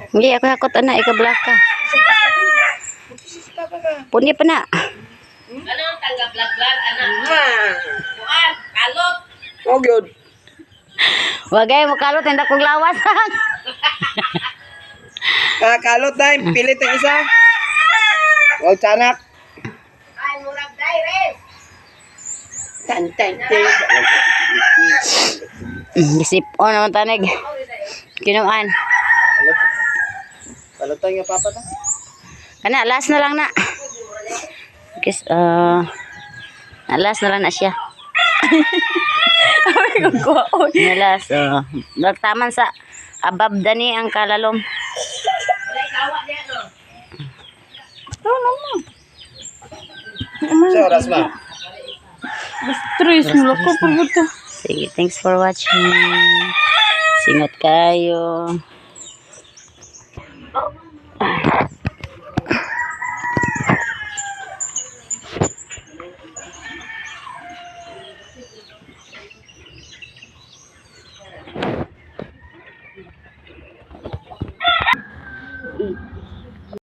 Hindi ako hakot anak ikablak ka. Puni pa na. Ano ang taga-vlog-vlog, anak? Kuan, kalot. Oh, good. Wagay mo kalot hindi kong lawas. Kalot na, pilit ang isa. Huwag tanak. Ay, murag direct. Tan. Gisip-on naman tanig. Kinuan. Kalot tayo nga papa ta. Kana, last na lang na. Guys, last na lang na siya. Na last, nagtaman sa abab dani ang kalalom. Wala ikawa niya, no? Sa oras ma. Stress mo ko. Sige, thanks for watching. Singot kayo.